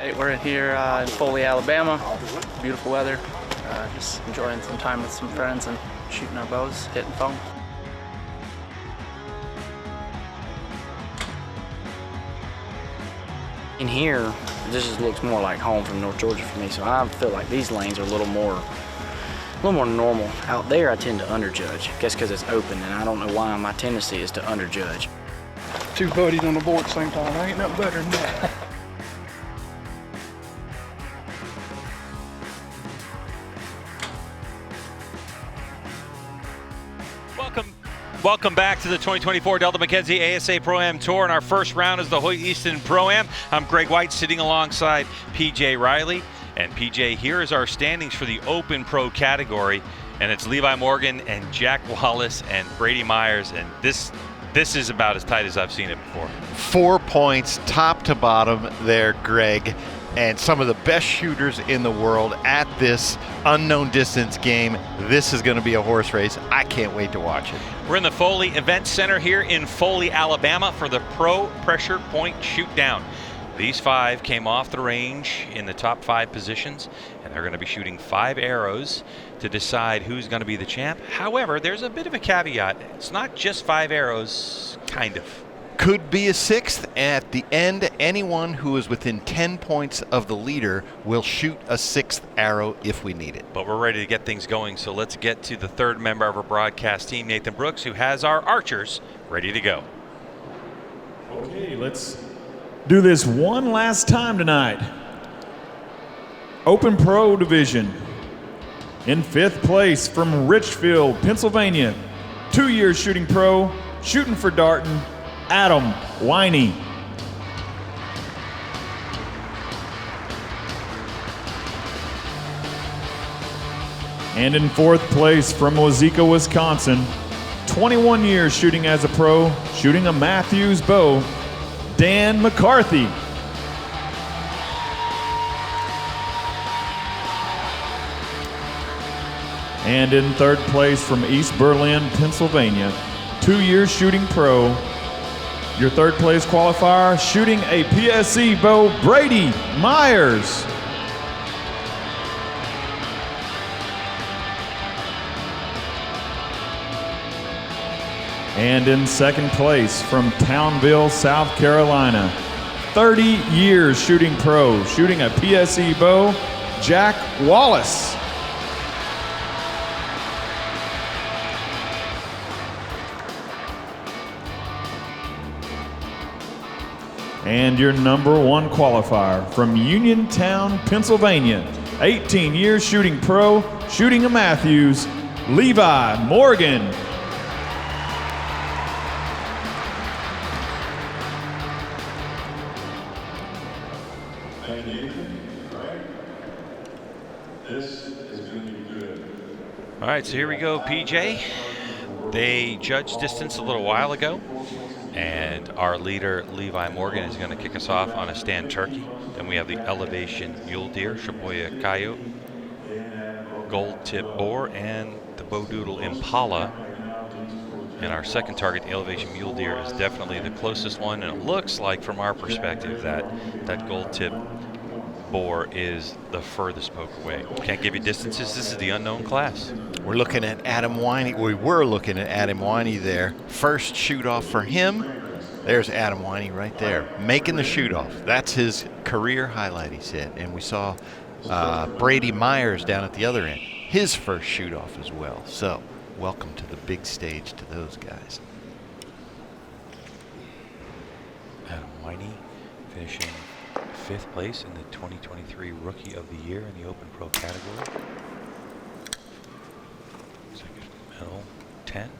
Hey, we're here in Foley, Alabama. Beautiful weather. Just enjoying some time with some friends and shooting our bows, hitting foam. In here, this just looks more like home from North Georgia for me, so I feel like these lanes are a little more normal. Out there, I tend to underjudge. I guess because it's open, and I don't know why my tendency is to underjudge. Two buddies on the board at the same time. I ain't nothing better than that. Welcome back to the 2024 Delta McKenzie ASA Pro-Am Tour, and our first round is the Hoyt Easton Pro-Am. I'm Greg White, sitting alongside PJ Riley. And PJ, here is our standings for the Open Pro category, and it's Levi Morgan and Jack Wallace and Brady Myers, and this is about as tight as I've seen it before. 4 points, top to bottom there, Greg. And some of the best shooters in the world at this unknown distance game. This is going to be a horse race. I can't wait to watch it. We're in the Foley Event Center here in Foley, Alabama for the Pro Pressure Point Shootdown. These 5 came off the range in the top 5 positions, and they're going to be shooting 5 arrows to decide who's going to be the champ. However, there's a bit of a caveat. It's not just 5 arrows, kind of. Could be a 6th. At the end, anyone who is within 10 points of the leader will shoot a 6th arrow if we need it. But we're ready to get things going, so let's get to the 3rd member of our broadcast team, Nathan Brooks, who has our archers ready to go. Okay, let's do this one last time tonight. Open Pro Division. In 5th place from Richfield, Pennsylvania, 2 years shooting pro, shooting for Darton, Adam Winey. And in 4th place from Wazeeka, Wisconsin, 21 years shooting as a pro, shooting a Matthews bow, Dan McCarthy. And in 3rd place from East Berlin, Pennsylvania, 2 years shooting pro, your 3rd place qualifier, shooting a PSC bow, Brady Myers. And in 2nd place from Townville, South Carolina, 30 years shooting pro, shooting a PSC bow, Jack Wallace. And your number 1 qualifier from Uniontown, Pennsylvania, 18 years shooting pro, shooting a Matthews, Levi Morgan. Thank you. This is going to be good. All right, so here we go, PJ. They judged distance a little while ago, and our leader, Levi Morgan, is going to kick us off on a stand turkey. Then we have the elevation mule deer, Shibuya coyote, gold tip boar, and the bow doodle impala. And our second target, the elevation mule deer, is definitely the closest one, and it looks like, from our perspective, that gold tip boar is the furthest poke away. Can't give you distances. This is the unknown class. We're looking at Adam Winey. We were looking at Adam Winey there. First shoot off for him. There's Adam Winey right there, making the shoot off. That's his career highlight, he said. And we saw Brady Myers down at the other end, his first shoot off as well. So welcome to the big stage to those guys. Adam Winey finishing 5th place in the 2023 Rookie of the Year in the Open Pro category. Second medal, 10.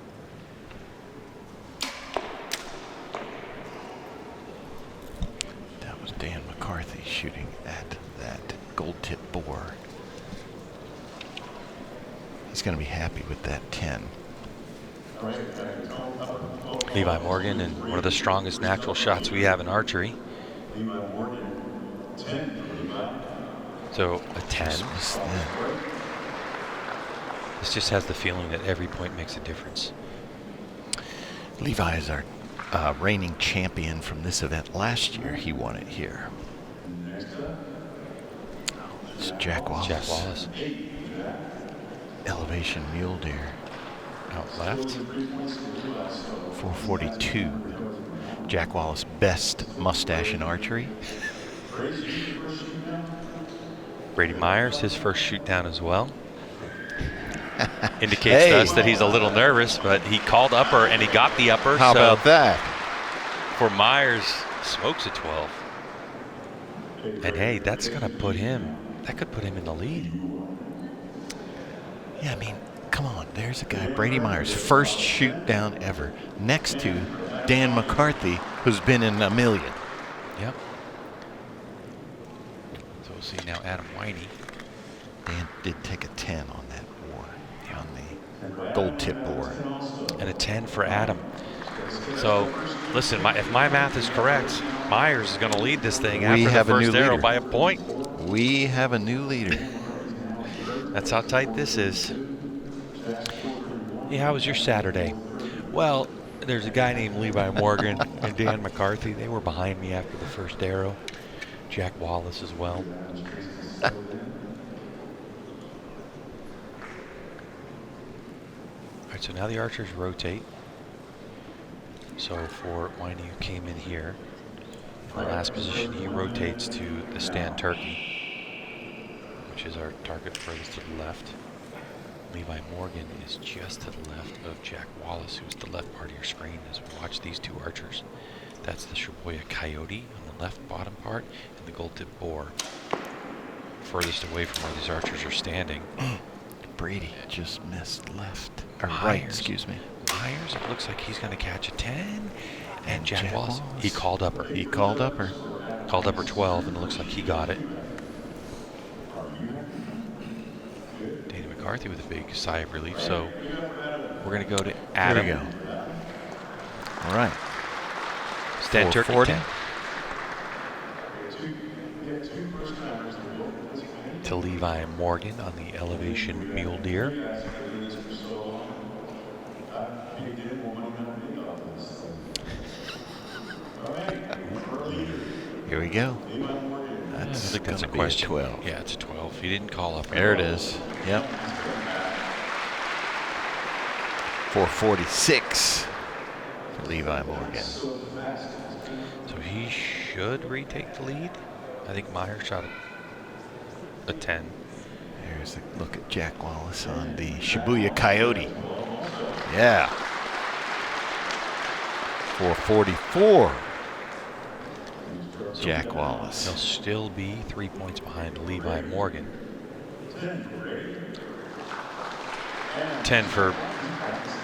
That was Dan McCarthy shooting at that gold tip boar. He's going to be happy with that 10. Levi Morgan, and one of the strongest natural shots we have in archery. So a 10. This just has the feeling that every point makes a difference. Levi is our reigning champion from this event last year. He won it here. It's Jack Wallace. Jack Wallace. Elevation mule deer. Out left. 442. Jack Wallace, best mustache in archery. Brady Myers, his first shoot down as well. Indicates to us that he's a little nervous, but he called upper and he got the upper. How about that? For Myers, smokes a 12. And hey, that's gonna put him, that could put him in the lead. Yeah, I mean, come on. There's a guy, Brady Myers, first shoot down ever, next to Dan McCarthy, who's been in a million. Yep. So we'll see now Adam Winey. Dan did take a 10 on that boar, on the gold tip boar. And a 10 for Adam. So, listen, if my math is correct, Myers is going to lead this thing after the first arrow by a point. We have a new leader. That's how tight this is. Hey, how was your Saturday? Well, there's a guy named Levi Morgan and Dan McCarthy. They were behind me after the first arrow. Jack Wallace as well. All right, so now the archers rotate. So for Winey, who came in here, in the last position, he rotates to the stand turkey, which is our target furthest to the left. Levi Morgan is just to the left of Jack Wallace, who's the left part of your screen as we watch these two archers. That's the Shibuya Coyote on the left bottom part, and the gold tip boar furthest away from where these archers are standing. Brady just missed left, or Myers, right, excuse me. Myers, it looks like he's going to catch a 10. And Jack Wallace, he called upper. He called upper. Called upper 12, and it looks like he got it. Dana McCarthy with a big sigh of relief. So we're going to go to Adam. Here we go. All right. Stand turkey 10. To Levi Morgan on the elevation mule deer. Here we go. I think that's a question. 12. Yeah, it's a 12. He didn't call up. There it is. Yep. 446 for Levi Morgan. So he should retake the lead. I think Myers shot a 10. Here's a look at Jack Wallace on the Shibuya Coyote. Yeah. 444. So Jack Wallace. He'll still be 3 points behind Levi Morgan. 10 for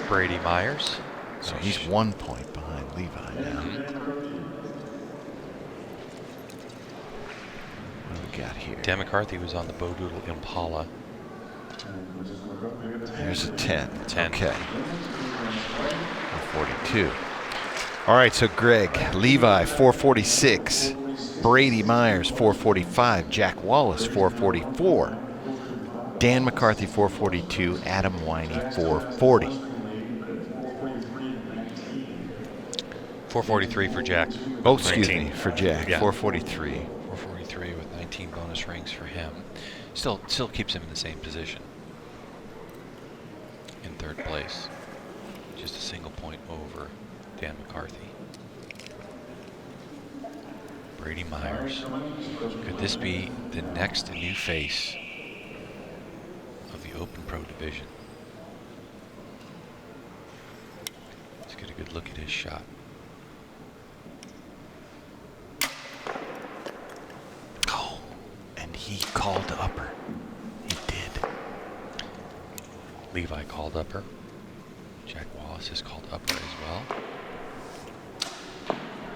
Brady Myers. So he's 1 point behind Levi now. What do we got here? Dan McCarthy was on the Bowdoodle Impala. There's a 10. 10. Okay. 42. All right, so Greg, Levi, 446. Brady Myers, 445. Jack Wallace, 444. Dan McCarthy, 442. Adam Winey, 440. 443 for Jack. Oh, excuse me, for Jack, Yeah. 443. 443 with 19 bonus rings for him. Still keeps him in the same position. In third place. Just a single point over Dan McCarthy. Brady Myers. Could this be the next new face of the Open Pro division? Let's get a good look at his shot. Oh, and he called upper. He did. Levi called upper. Jack Wallace has called upper as well.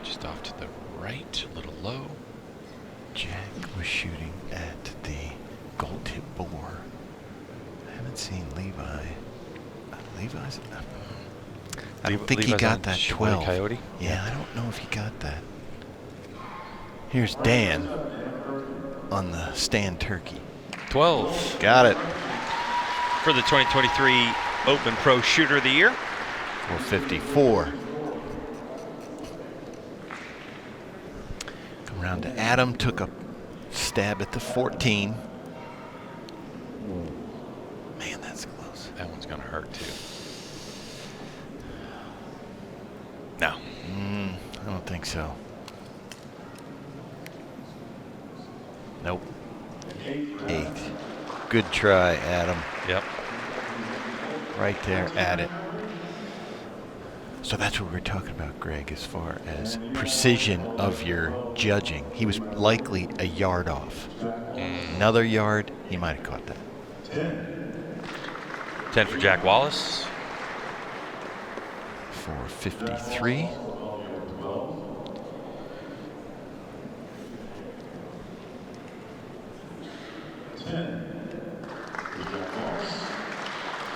Just off to the right, a little low. Jack was shooting at the gold tip boar. I haven't seen Levi. Levi's. I don't think he Levi's got on that Shibuya 12. Coyote? Yeah, I don't know if he got that. Here's Dan on the stand turkey. 12 Got it. for the 2023 Open Pro Shooter of the Year. 454. Come around to Adam, took a stab at the 14. Man, that's close. That one's going to hurt, too. No. I don't think so. Nope. 8. Good try, Adam. Yep. Right there at it. So that's what we were talking about, Greg, as far as precision of your judging. He was likely a yard off. Another yard, he might have caught that. 10 for Jack Wallace. 453.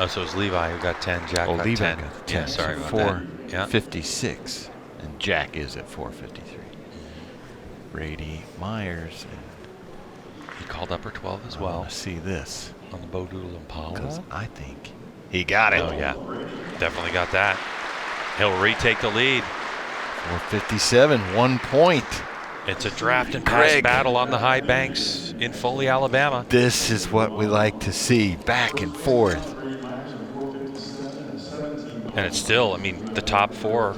Oh, so it was Levi who got 10. Jack got Levi 10. got 10. Yeah, sorry about that. 456. And Jack is at 453. Brady Myers. He called upper 12 as I well. want to see this. On the Bo Doodle Impala. Because I think he got it. Oh, yeah. Definitely got that. He'll retake the lead. 457, 1 point. It's a draft and pass Greg. battle on the high banks in Foley, Alabama. This is what we like to see, back and forth. And it's still, I mean, the top 4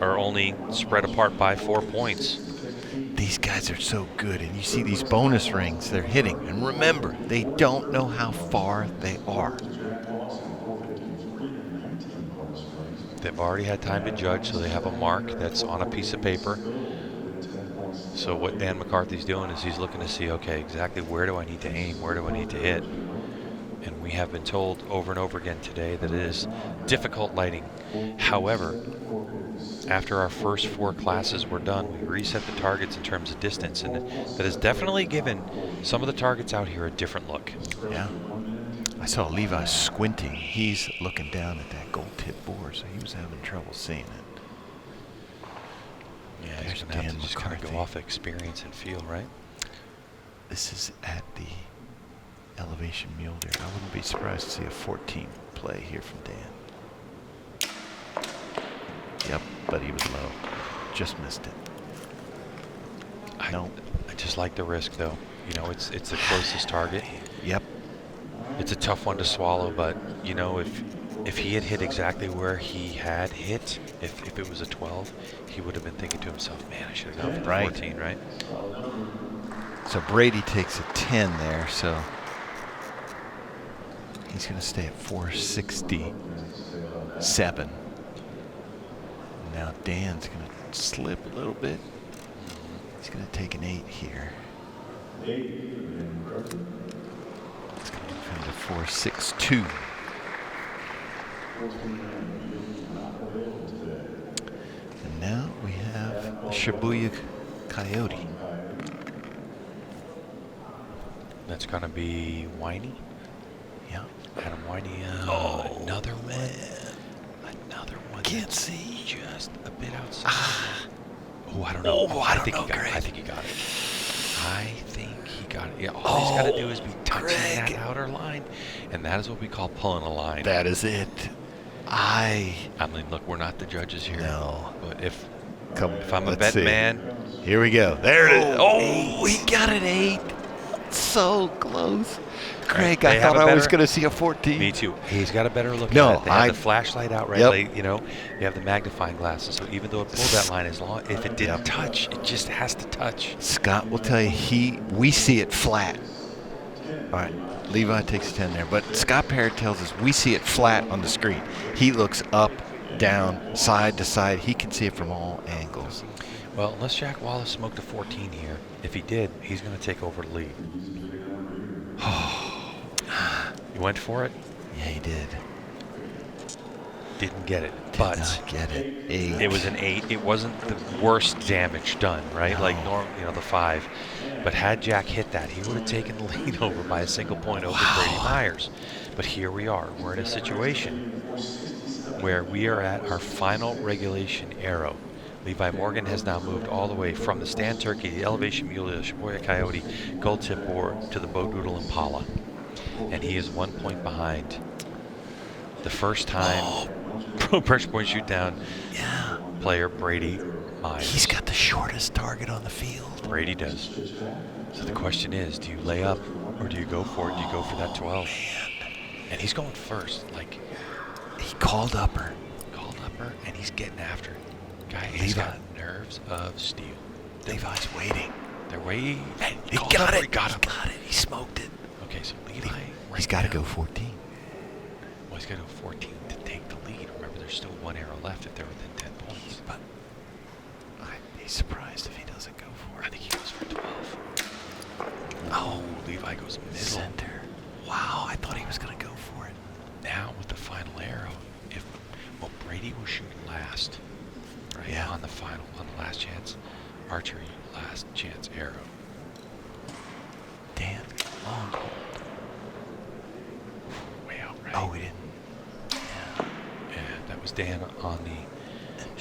are only spread apart by 4 points. These guys are so good, and you see these bonus rings they're hitting. And remember, they don't know how far they are. They've already had time to judge, so they have a mark that's on a piece of paper. So what Dan McCarthy's doing is he's looking to see, okay, exactly where do I need to aim, where do I need to hit? And we have been told over and over again today that it is difficult lighting. However, after our first 4 classes were done, we reset the targets in terms of distance, and that has definitely given some of the targets out here a different look. Yeah. I saw Levi squinting. He's looking down at that gold tip board, so he was having trouble seeing it. Yeah, There's he's going to have Dan to just kind of McCarthy. go off experience and feel, right? This is at the elevation mule deer. I wouldn't be surprised to see a 14 play here from Dan. Yep, but he was low. Just missed it. I No. just like the risk, though. You know, it's the closest target. Yep. It's a tough one to swallow, but, you know, if he had hit exactly where he had hit, if it was a 12, he would have been thinking to himself, man, I should have gone for the Right. 14, right? So Brady takes a 10 there, so he's going to stay at 467. Now Dan's going to slip a little bit. He's going to take an 8 here. It's going to come to 462. And now we have the Shibuya Coyote. That's going to be Winey. Yeah. Adam Winey. Another one. Another one. Can't see. Just a bit outside. Oh, I don't know. I think he got it. I think he got it. I think he got it. Yeah, all he's got to do is be touching that outer line, and that is what we call pulling a line. That is it. I mean, look, we're not the judges here. No. But if I'm a let's betting see. man, Here we go. There it is. Oh, 8. he got an 8. So close. Craig, They I have thought a I was better- going to see a 14. me too. He's got a better look No, at it. They have I- the flashlight out, right? Yep. Like, you know, you have the magnifying glasses. So even though it pulled that line, if it didn't touch, it just has to touch. Scott will tell you we see it flat. All right, Levi takes a 10 there, but Scott Parrott tells us we see it flat on the screen. He looks up, down, side to side. He can see it from all angles. Well, unless Jack Wallace smoked a 14 here, if he did, he's going to take over the lead. You went for it? Yeah, he did. Didn't get it. Did But not get it. 8. it was an 8. It wasn't the worst damage done, right? No. Like the 5. But had Jack hit that, he would have taken the lead over by a single point over Brady Myers. But here we are. We're in a situation where we are at our final regulation arrow. Levi Morgan has now moved all the way from the stand turkey, the elevation mule, the Shibuya Coyote, gold tip board to the Bo Doodle Impala. And he is 1 point behind. The first time pro pressure point shoot down player Brady Myers. He's got the shortest target on the field. Brady does. So the question is, do you lay up or do you go for it? Do you go for that 12? And he's going first. Like, he called upper. And he's getting after it. Guy, Levi. he's got nerves of steel. Levi's waiting. They're waiting. He got it. He got him. He smoked it. Okay, so Levi. He's got to go 14. Well, he's got to go 14 to take the lead. Remember, there's still one arrow left if they're within 10 points. But I'd be surprised if he doesn't go for it. I think he goes for 12. Oh, Levi goes middle. Center. Wow, I thought he was going to go for it. Now with the final arrow, Brady will shoot last, right? Yeah. On the last chance, archery, last chance arrow. Dan, long. Way out right. Oh, we didn't. Yeah, that was Dan on the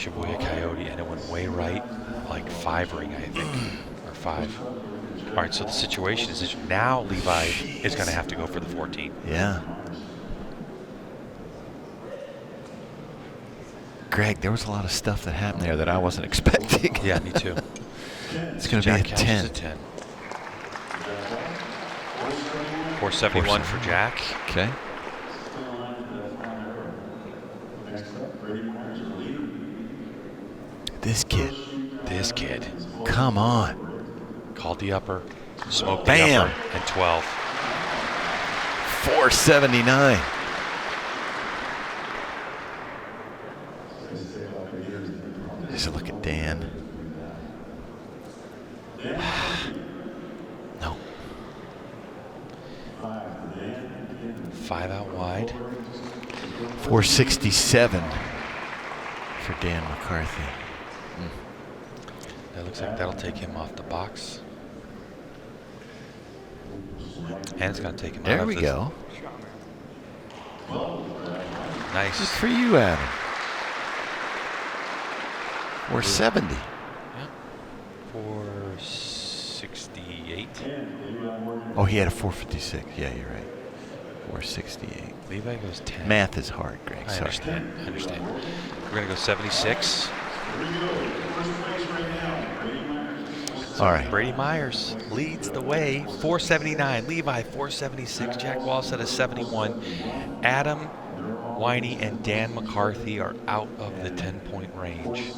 Shibuya Coyote, and it went way right, like 5 ring, I think, or 5. All right, so the situation is that now Levi is going to have to go for the 14. Yeah. Greg, there was a lot of stuff that happened there that I wasn't expecting. Yeah, me too. It's going to be a 10. 471 for Jack. Okay. This kid. Come on. Called the upper, smoked Bam. the upper, and 12. 479. Just look at Dan. No. 5 out wide. 467 for Dan McCarthy. That looks like that'll take him off the box. And it's going to take him out There of we this. go. Nice. Good for you, Adam. 470. Yeah. 468. Oh, he had a 456. Yeah, you're right. 468. Levi goes 10. Math is hard, Greg. I Sorry. understand. We're going to go 76. All right. Brady Myers leads the way. 479. Levi, 476. Jack Wallace at a 71. Adam, Winey, and Dan McCarthy are out of the 10-point range.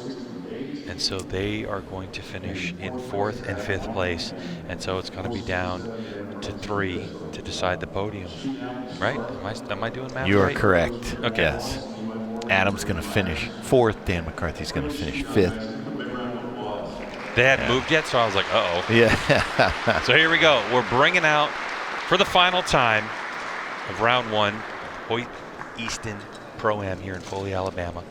And so they are going to finish in 4th and 5th place. And so it's going to be down to 3 to decide the podium. Right? Am I doing math You are right? correct. Okay. Yes. Adam's going to finish 4th. Dan McCarthy's going to finish 5th. They hadn't moved yet, so I was like, uh-oh. Yeah. So here we go. We're bringing out, for the final time of round 1, Hoyt Easton Pro-Am here in Foley, Alabama.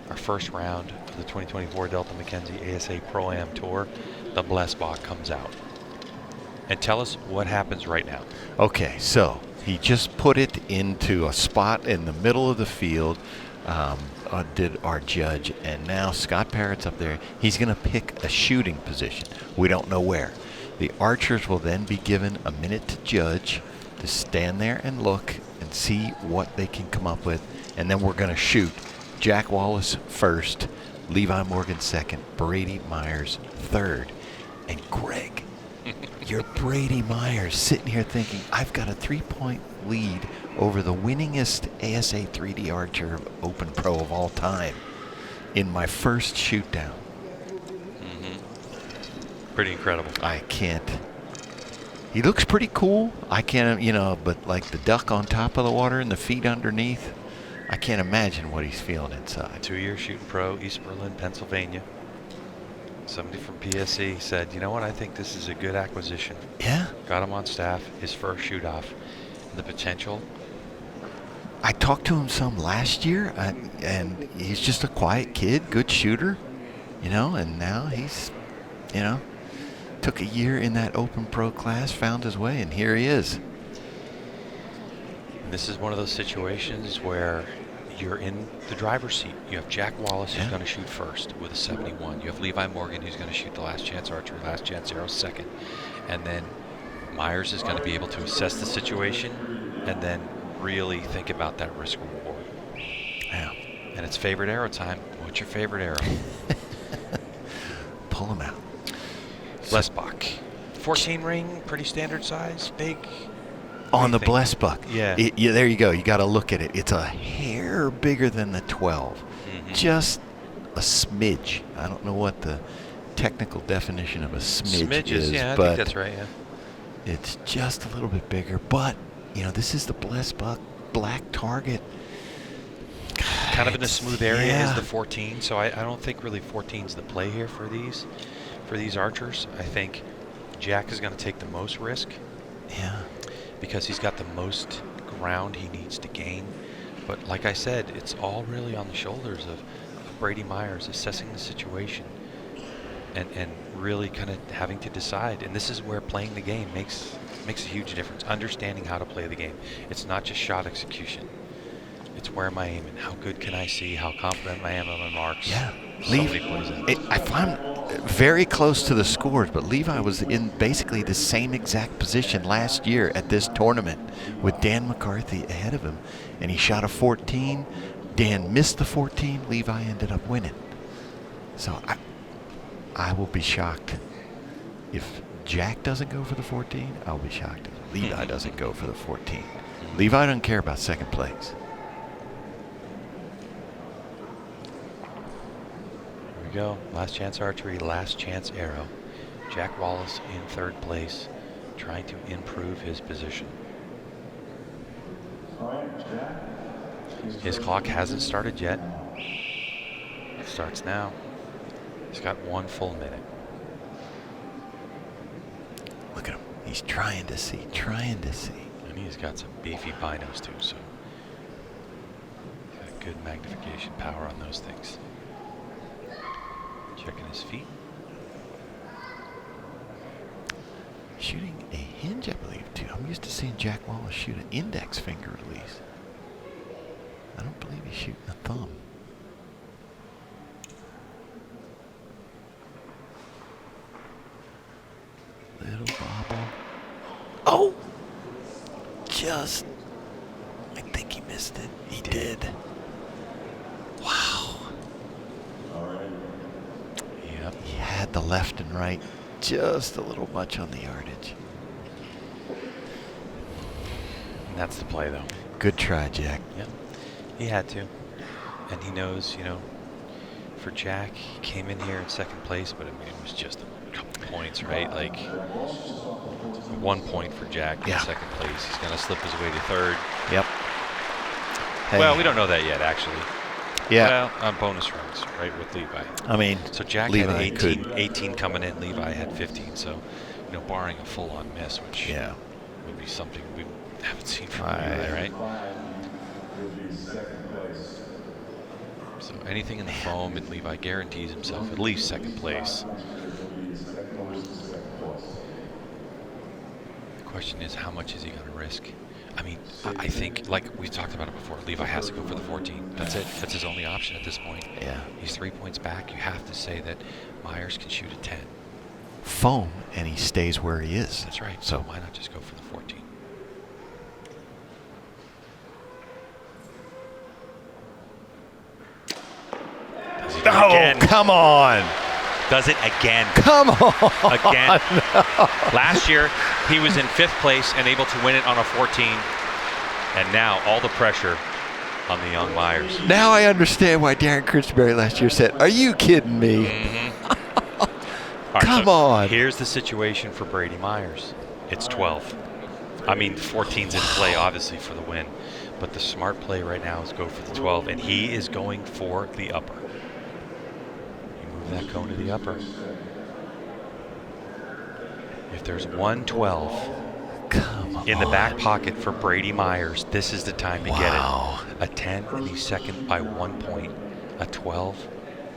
Our first round of the 2024 Delta McKenzie ASA Pro-Am Tour. The Blessbach comes out. And tell us what happens right now. Okay, so he just put it into a spot in the middle of the field, did our judge, and now Scott Parrott's up there. He's going to pick a shooting position. We don't know where. The archers will then be given a minute to judge, to stand there and look and see what they can come up with, and then we're going to shoot. Jack Wallace first, Levi Morgan second, Brady Myers third, and Greg, you're Brady Myers sitting here thinking, I've got a 3-point lead over the winningest ASA 3D Archer Open Pro of all time in my first shoot down. Pretty incredible. I can't. He looks pretty cool. I can't, but like the duck on top of the water and the feet underneath, I can't imagine what he's feeling inside. 2-year shooting pro, East Berlin, Pennsylvania. Somebody from PSC said, you know what, I think this is a good acquisition. Yeah. Got him on staff, his first shoot-off. The potential. I talked to him some last year, and he's just a quiet kid, good shooter, and now he's, took a year in that Open Pro class, found his way, and here he is. And this is one of those situations where you're in the driver's seat. You have Jack Wallace who's going to shoot first with a 71. You have Levi Morgan who's going to shoot the last chance archery, last chance arrow second. And then Myers is going to be able to assess the situation and then really think about that risk reward. Yeah. And it's favorite arrow time. What's your favorite arrow? pull them out. Blessbach. 14 ring, pretty standard size, big. On the Blessbach. Yeah. Yeah, there you go. You got to look at it. It's a hair bigger than the 12. Just a smidge. I don't know what the technical definition of a smidge is, yeah, I but think that's right, yeah. it's just a little bit bigger. But, you know, this is the Blessbach black target. Kind of in a smooth area yeah. is the 14, so I don't think really 14's the play here for these archers. I think Jack is going to take the most risk. Yeah. Because he's got the most ground he needs to gain. But like I said, it's all really on the shoulders of Brady Myers assessing the situation and really kind of having to decide. And this is where playing the game makes a huge difference. Understanding how to play the game. It's not just shot execution. It's where am I aiming? How good can I see? How confident I am on my marks? Yeah. Levi, I'm very close to the scores, but Levi was in basically the same exact position last year at this tournament with Dan McCarthy ahead of him, and he shot a 14. Dan missed the 14. Levi ended up winning. So I will be shocked if Jack doesn't go for the 14. I'll be shocked if Levi doesn't go for the 14. Levi doesn't care about second place. Go. Last chance archery, last chance arrow. Jack Wallace in third place, trying to improve his position. His clock hasn't started yet. It starts now. He's got 1 full minute. Look at him. He's trying to see, And he's got some beefy binos too, so he's got good magnification power on those things. Checking his feet. Shooting a hinge, I believe, too. I'm used to seeing Jack Wallace shoot an index finger release. I don't believe he's shooting a thumb. Little bobble. Oh! Just. I think he missed it. He did. Wow. Yep. He had the left and right just a little much on the yardage. And that's the play, though. Good try, Jack. Yep. He had to. And he knows, you know, for Jack, he came in here in second place, but I mean, it was just a couple points, right? Like 1 point for Jack in second place. He's going to slip his way to third. Yep. Hey. Well, we don't know that yet, actually. Yeah. Well, on bonus runs, right, with Levi. I mean, so Jack Levi had 18 coming in. Levi had 15. So, you know, barring a full-on miss, which would be something we haven't seen from Levi, right? So anything in the foam, and Levi guarantees himself at least second place. The question is, how much is he going to risk? I mean, I think, like we've talked about it before, Levi has to go for the 14. That's it. That's his only option at this point. Yeah. He's 3 points back. You have to say that Myers can shoot a 10. Foam, and he stays where he is. That's right. So why not just go for the 14? Does he do it again? Come on. Does it again. Come on. Again. Last year, he was in 5th place and able to win it on a 14. And now all the pressure on the young Myers. Now I understand why Darren Christenberry last year said, "Are you kidding me?" Right, Come on. Here's the situation for Brady Myers. It's 12. I mean, 14's in play, obviously, for the win. But the smart play right now is go for the 12, and he is going for the upper. You move that cone to the upper. If there's 112 in the back pocket for Brady Myers, this is the time to get it. A 10, and he's second by 1 point. A 12,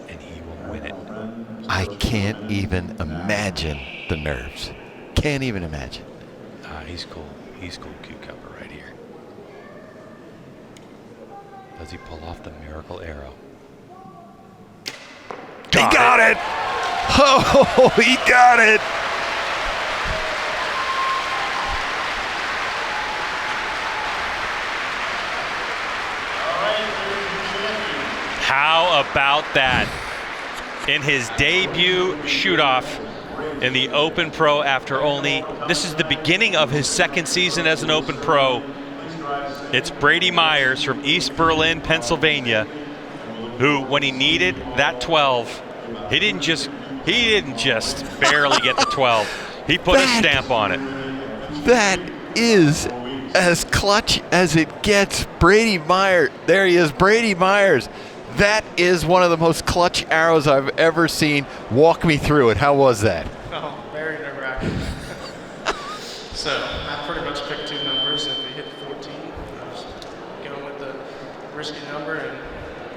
and he will win it. I can't even imagine the nerves. Can't even imagine. He's cool. He's cool cucumber right here. Does he pull off the miracle arrow? He got it! Oh, he got it! How about that? in his debut shoot-off in the Open Pro after this is the beginning of his second season as an Open Pro. It's Brady Myers from East Berlin, Pennsylvania, who, when he needed that 12, he didn't just barely get the 12. He put a stamp on it. That is as clutch as it gets. Brady Myers, there he is, Brady Myers. That is one of the most clutch arrows I've ever seen. Walk me through it. How was that? Oh, very nerve-wracking. So I pretty much picked two numbers. If we hit 14, I was going with the risky number, and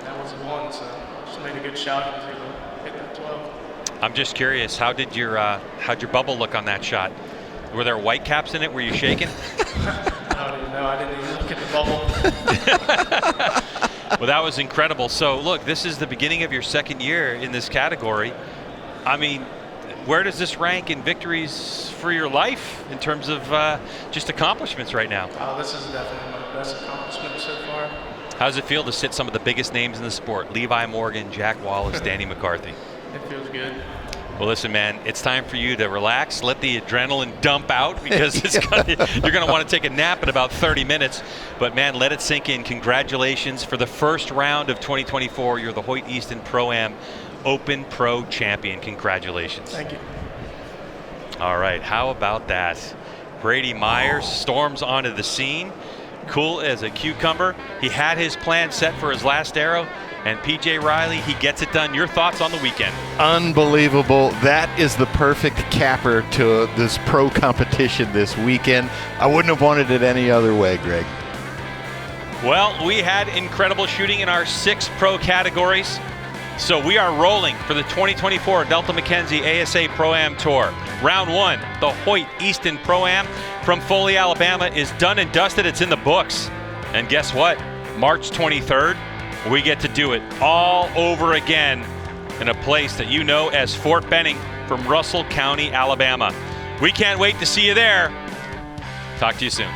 that was the one. So just made a good shot and was able to hit that 12. I'm just curious, how'd your bubble look on that shot? Were there white caps in it? Were you shaking? I don't even know. I didn't even look at the bubble. Well, that was incredible. So, look, this is the beginning of your second year in this category. I mean, where does this rank in victories for your life in terms of just accomplishments right now? This is definitely my best accomplishment so far. How does it feel to sit some of the biggest names in the sport? Levi Morgan, Jack Wallace, Danny McCarthy. It feels good. Well, listen, man, it's time for you to relax, let the adrenaline dump out, because you're going to want to take a nap in about 30 minutes. But, man, let it sink in. Congratulations for the first round of 2024. You're the Hoyt Easton Pro-Am Open Pro Champion. Congratulations. Thank you. All right, how about that? Brady Myers storms onto the scene, cool as a cucumber. He had his plan set for his last arrow. And PJ Riley, he gets it done. Your thoughts on the weekend? Unbelievable. That is the perfect capper to this pro competition this weekend. I wouldn't have wanted it any other way, Greg. Well, we had incredible shooting in our 6 pro categories. So we are rolling for the 2024 Delta McKenzie ASA Pro-Am Tour. Round 1, the Hoyt Easton Pro-Am from Foley, Alabama is done and dusted. It's in the books. And guess what? March 23rd, we get to do it all over again in a place that you know as Fort Benning from Russell County, Alabama. We can't wait to see you there. Talk to you soon.